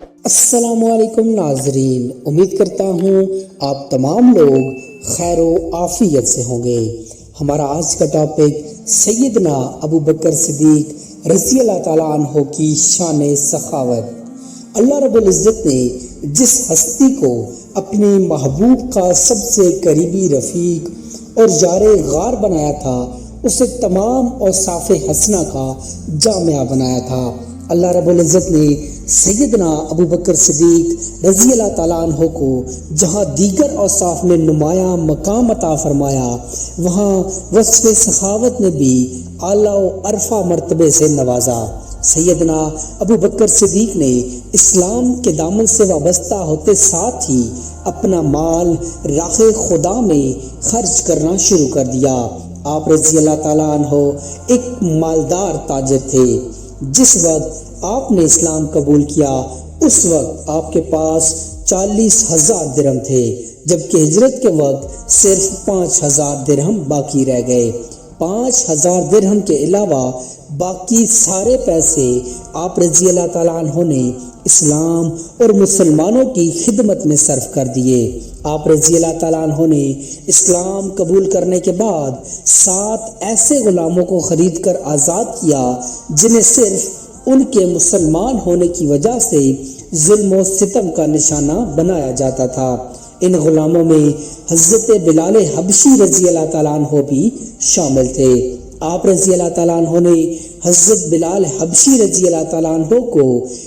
السلام علیکم ناظرین، امید کرتا ہوں آپ تمام لوگ خیر و عافیت سے ہوں گے۔ ہمارا آج کا ٹاپک سیدنا ابو بکر صدیق رضی اللہ تعالیٰ عنہ کی شان سخاوت۔ اللہ رب العزت نے جس ہستی کو اپنے محبوب کا سب سے قریبی رفیق اور یار غار بنایا تھا، اسے تمام اوصاف حسنہ کا جامعہ بنایا تھا۔ اللہ رب العزت نے سیدنا ابو بکر صدیق رضی اللہ تعالیٰ عنہ کو جہاں دیگر اوصاف میں نمایاں مقام عطا فرمایا، وہاں وصف سخاوت نے بھی اعلیٰ و عرفہ مرتبے سے نوازا۔ سیدنا ابو بکر صدیق نے اسلام کے دامن سے وابستہ ہوتے ساتھ ہی اپنا مال راہ خدا میں خرچ کرنا شروع کر دیا۔ آپ رضی اللہ تعالیٰ عنہ ایک مالدار تاجر تھے۔ جس وقت آپ نے اسلام قبول کیا اس وقت آپ کے پاس 40,000 درہم تھے، جبکہ ہجرت کے وقت صرف 5,000 درہم باقی رہ گئے۔ 5,000 درہم کے علاوہ باقی سارے پیسے آپ رضی اللہ تعالیٰ عنہ نے اسلام اور مسلمانوں کی خدمت میں صرف کر دیے۔ آپ رضی اللہ تعالیٰ عنہ نے اسلام قبول کرنے کے بعد 7 ایسے غلاموں کو خرید کر آزاد کیا جنہیں صرف ان کے مسلمان ہونے کی وجہ سے ظلم و ستم کا نشانہ بنایا جاتا تھا۔ ان غلاموں میں حضرت بلال حبشی رضی اللہ تعالیٰ عنہ بھی شامل تھے۔ آپ رضی اللہ تعالیٰ عنہ نے حضرت بلال حبشی رضی اللہ تعالیٰ عنہ کو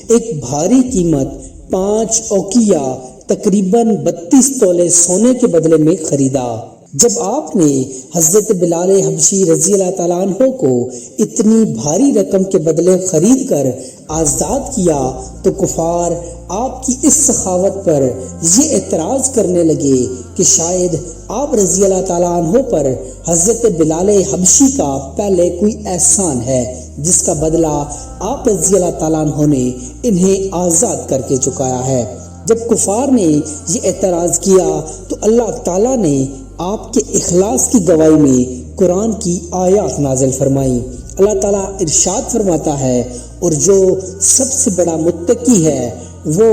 ایک بھاری قیمت 5 اوقیہ تقریباً 32 تولے سونے کے بدلے میں خریدا۔ جب آپ نے حضرت بلال حبشی رضی اللہ تعالیٰ عنہ کو اتنی بھاری رقم کے بدلے خرید کر آزاد کیا تو کفار آپ کی اس سخاوت پر یہ اعتراض کرنے لگے کہ شاید آپ رضی اللہ تعالیٰ عنہ پر حضرت بلال حبشی کا پہلے کوئی احسان ہے جس کا بدلہ آپ رضی اللہ تعالیٰ عنہ نے انہیں آزاد کر کے چکایا ہے۔ جب کفار نے یہ اعتراض کیا تو اللہ تعالیٰ نے آپ کے اخلاص کی گواہی میں قرآن کی آیات نازل فرمائی۔ اللہ تعالیٰ ارشاد فرماتا ہے، اور جو سب سے بڑا متقی ہے وہ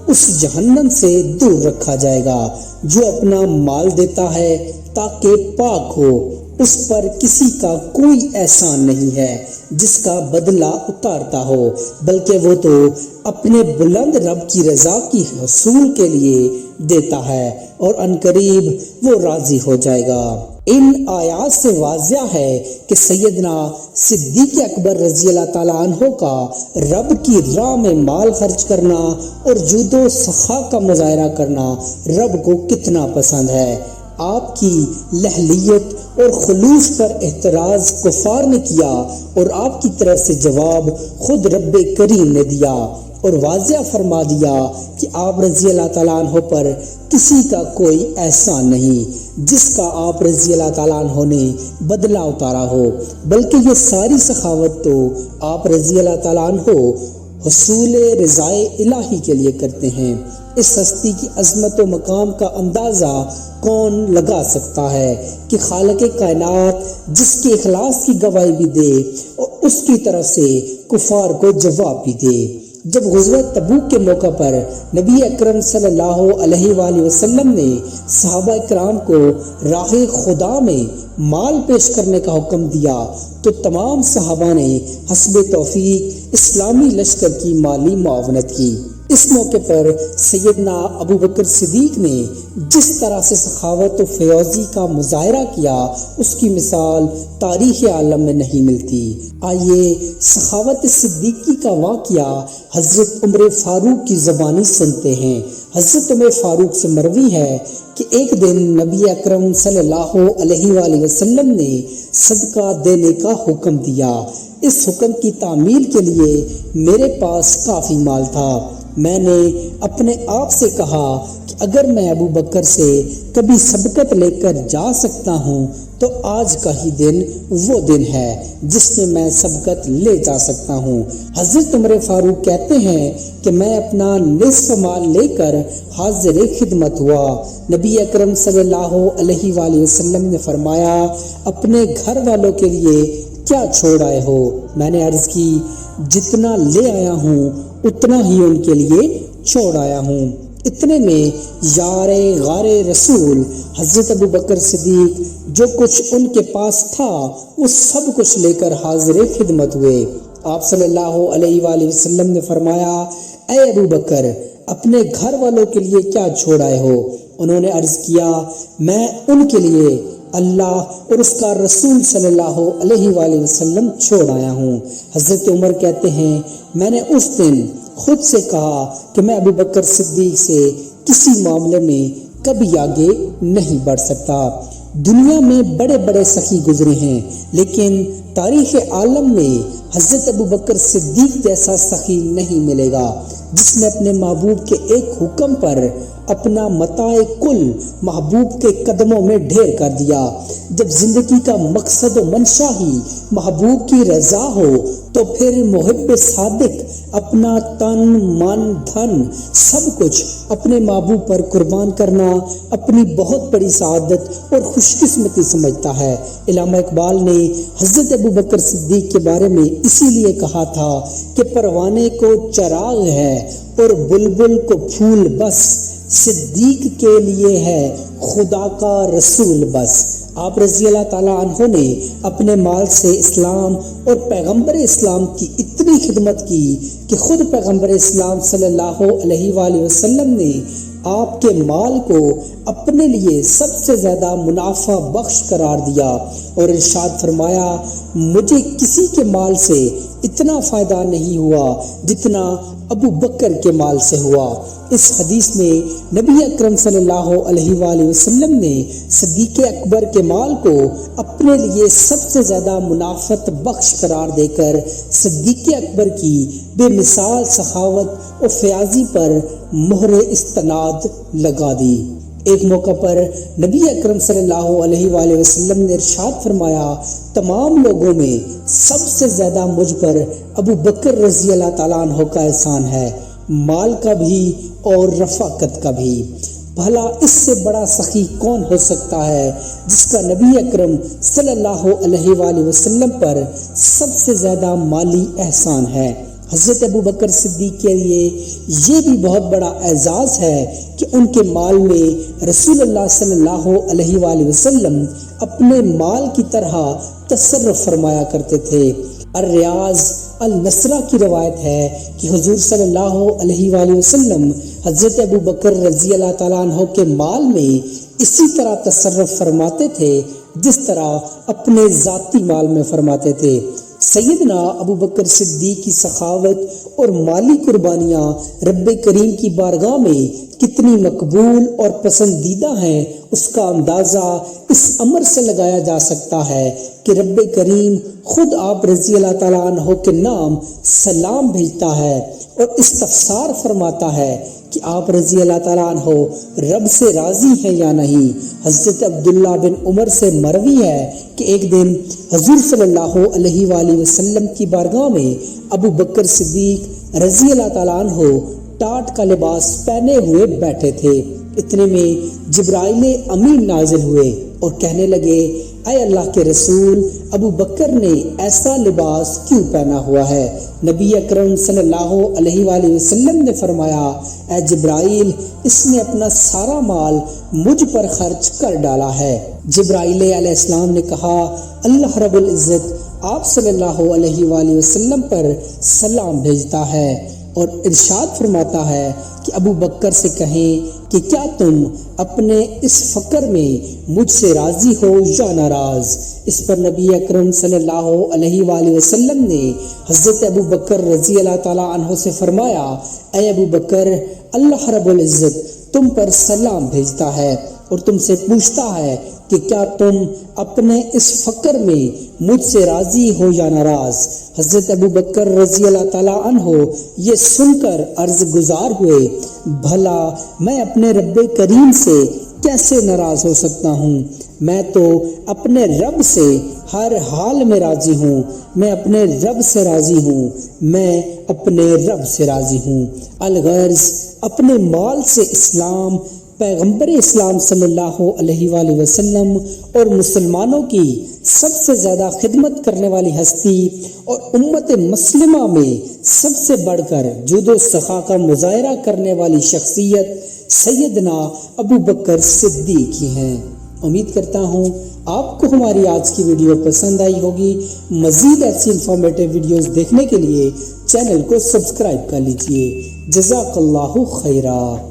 اس جہنم سے دور رکھا جائے گا جو اپنا مال دیتا ہے تاکہ پاک ہو، اس پر کسی کا کوئی احسان نہیں ہے جس کا بدلہ اتارتا ہو، بلکہ وہ تو اپنے بلند رب کی رضا کی حصول کے لیے دیتا ہے اور عنقریب وہ راضی ہو جائے گا۔ ان آیات سے واضح ہے کہ سیدنا صدیق اکبر رضی اللہ تعالیٰ عنہ کا رب کی راہ میں مال خرچ کرنا اور جود و سخا کا مظاہرہ کرنا رب کو کتنا پسند ہے۔ آپ کی لحلیت اور خلوص پر اعتراض کفار نے کیا اور آپ کی طرف سے جواب خود رب کریم نے دیا اور واضح فرما دیا کہ آپ رضی اللہ تعالیٰ عنہ پر کسی کا کوئی احسان نہیں جس کا آپ رضی اللہ تعالیٰ عنہ نے بدلہ اتارا ہو، بلکہ یہ ساری سخاوت تو آپ رضی اللہ تعالیٰ عنہ حصول رضائے الہی کے لیے کرتے ہیں۔ اس ہستی کی عظمت و مقام کا اندازہ کون لگا سکتا ہے کہ خالق کائنات جس کے اخلاص کی گواہی بھی دے اور اس کی طرف سے کفار کو جواب بھی دے۔ جب غزوہ تبوک کے موقع پر نبی اکرم صلی اللہ علیہ وآلہ وسلم نے صحابہ کرام کو راہ خدا میں مال پیش کرنے کا حکم دیا تو تمام صحابہ نے حسب توفیق اسلامی لشکر کی مالی معاونت کی۔ اس موقع پر سیدنا ابو بکر صدیق نے جس طرح سے سخاوت و فیاضی کا مظاہرہ کیا اس کی مثال تاریخ عالم میں نہیں ملتی۔ آئیے سخاوت صدیقی کا واقعہ حضرت عمر فاروق کی زبانی سنتے ہیں۔ حضرت عمر فاروق سے مروی ہے کہ ایک دن نبی اکرم صلی اللہ علیہ وآلہ وسلم نے صدقہ دینے کا حکم دیا۔ اس حکم کی تعمیل کے لیے میرے پاس کافی مال تھا۔ میں نے اپنے آپ سے کہا کہ اگر میں ابو بکر سے کبھی سبقت لے کر جا سکتا ہوں تو آج کا ہی دن وہ دن ہے جس میں میں سبقت لے جا سکتا ہوں۔ حضرت عمر فاروق کہتے ہیں کہ میں اپنا نصف مال لے کر حاضر خدمت ہوا۔ نبی اکرم صلی اللہ علیہ وآلہ وسلم نے فرمایا، اپنے گھر والوں کے لیے کیا چھوڑ آئے ہو؟ میں نے عرض کی، جتنا لے آیا ہوں اتنا ہی ان کے لیے چھوڑ آیا ہوں۔ اتنے میں یار غار رسول حضرت ابو بکر صدیق جو کچھ ان کے پاس تھا وہ سب کچھ لے کر حاضر خدمت ہوئے۔ آپ صلی اللہ علیہ وآلہ وسلم نے فرمایا، اے ابو بکر، اپنے گھر والوں کے لیے کیا چھوڑ آئے ہو؟ انہوں نے عرض کیا، میں ان کے لیے اللہ اور اس کا رسول صلی اللہ علیہ وآلہ وسلم چھوڑ آیا ہوں۔ حضرت عمر کہتے ہیں، میں نے اس دن خود سے کہا کہ میں ابو بکر صدیق سے کسی معاملے میں کبھی آگے نہیں بڑھ سکتا۔ دنیا میں بڑے بڑے سخی گزرے ہیں، لیکن تاریخ عالم میں حضرت ابو بکر صدیق جیسا سخی نہیں ملے گا، جس نے اپنے محبوب کے ایک حکم پر اپنا متاع کل محبوب کے قدموں میں ڈھیر کر دیا۔ جب زندگی کا مقصد و منشا ہی محبوب کی رضا ہو تو پھر محب صادق اپنا تن من دھن سب کچھ اپنے محبوب پر قربان کرنا اپنی بہت بڑی سعادت اور خوش قسمتی سمجھتا ہے۔ علامہ اقبال نے حضرت ابو بکر صدیق کے بارے میں اسی لیے کہا تھا کہ پروانے کو چراغ ہے اور بلبل کو پھول بس، صدیق کے لیے ہے خدا کا رسول بس۔ آپ رضی اللہ تعالیٰ عنہ نے اپنے مال سے اسلام اور پیغمبر اسلام کی اتنی خدمت کی کہ خود پیغمبر اسلام صلی اللہ علیہ وآلہ وسلم نے آپ کے مال کو اپنے لیے سب سے زیادہ منافع بخش قرار دیا اور ارشاد فرمایا، مجھے کسی کے مال سے اتنا فائدہ نہیں ہوا جتنا ابو بکر کے مال سے ہوا۔ اس حدیث میں نبی اکرم صلی اللہ علیہ وآلہ وسلم نے صدیق اکبر کے مال کو اپنے لیے سب سے زیادہ منافعت بخش قرار دے کر صدیق اکبر کی بے مثال سخاوت اور فیاضی پر مہر استناد لگا دی۔ ایک موقع پر نبی اکرم صلی اللہ علیہ وآلہ وسلم نے ارشاد فرمایا، تمام لوگوں میں سب سے زیادہ مجھ پر ابو بکر رضی اللہ تعالیٰ عنہ کا احسان ہے، مال کا بھی اور رفاقت کا بھی۔ بھلا اس سے بڑا سخی کون ہو سکتا ہے جس کا نبی اکرم صلی اللہ علیہ وآلہ وسلم پر سب سے زیادہ مالی احسان ہے۔ حضرت ابو بکر صدیق کے لیے یہ بھی بہت بڑا اعزاز ہے کہ ان کے مال میں رسول اللہ صلی اللہ علیہ وآلہ وسلم اپنے مال کی طرح تصرف فرمایا کرتے تھے۔ الریاض النصرہ کی روایت ہے کہ حضور صلی اللہ علیہ وآلہ وسلم حضرت ابو بکر رضی اللہ تعالیٰ عنہ کے مال میں اسی طرح تصرف فرماتے تھے جس طرح اپنے ذاتی مال میں فرماتے تھے۔ سیدنا ابو بکر صدیق کی سخاوت اور مالی قربانیاں رب کریم کی بارگاہ میں کتنی مقبول اور پسندیدہ ہیں، اس کا اندازہ اس امر سے لگایا جا سکتا ہے کہ رب کریم خود آپ رضی اللہ تعالیٰ عنہ کے نام سلام بھیجتا ہے اور استفسار فرماتا ہے کہ آپ رضی اللہ تعالیٰ عنہ رب سے راضی ہیں یا نہیں۔ حضرت عبداللہ بن عمر سے مروی ہے کہ ایک دن حضور صلی اللہ علیہ وآلہ وسلم کی بارگاہ میں ابو بکر صدیق رضی اللہ تعالیٰ عنہ ٹاٹ کا لباس پہنے ہوئے بیٹھے تھے۔ اتنے میں جبرائیل امین نازل ہوئے اور کہنے لگے، اے اللہ کے رسول، ابو بکر نے ایسا لباس کیوں پہنا ہوا ہے؟ نبی اکرم صلی اللہ علیہ وآلہ وسلم نے فرمایا، اے جبرائیل، اس نے اپنا سارا مال مجھ پر خرچ کر ڈالا ہے۔ جبرائیل علیہ السلام نے کہا، اللہ رب العزت آپ صلی اللہ علیہ وآلہ وسلم پر سلام بھیجتا ہے اور ارشاد فرماتا ہے کہ ابو بکر سے کہیں کہ کیا تم اپنے اس فقر میں مجھ سے راضی ہو یا ناراض؟ اس پر نبی اکرم صلی اللہ علیہ وآلہ وسلم نے حضرت ابو بکر رضی اللہ تعالیٰ عنہ سے فرمایا، اے ابو بکر، اللہ رب العزت تم پر سلام بھیجتا ہے اور تم سے پوچھتا ہے کہ کیا تم اپنے اس فقر میں مجھ سے راضی ہو یا ناراض؟ حضرت ابو بکر رضی اللہ تعالیٰ عنہ یہ سن کر عرض گزار ہوئے، بھلا میں اپنے رب کریم سے کیسے ناراض ہو سکتا ہوں؟ میں تو اپنے رب سے ہر حال میں راضی ہوں، میں اپنے رب سے راضی ہوں، میں اپنے رب سے راضی ہوں۔ الغرض اپنے مال سے اسلام پیغمبر اسلام صلی اللہ علیہ وآلہ وسلم اور مسلمانوں کی سب سے زیادہ خدمت کرنے والی ہستی اور امت مسلمہ میں سب سے بڑھ کر جود و سخا کا مظاہرہ کرنے والی شخصیت سیدنا ابو بکر صدیق ہی ہیں۔ امید کرتا ہوں آپ کو ہماری آج کی ویڈیو پسند آئی ہوگی۔ مزید ایسی انفارمیٹیو ویڈیوز دیکھنے کے لیے چینل کو سبسکرائب کر لیجئے۔ جزاک اللہ خیرہ۔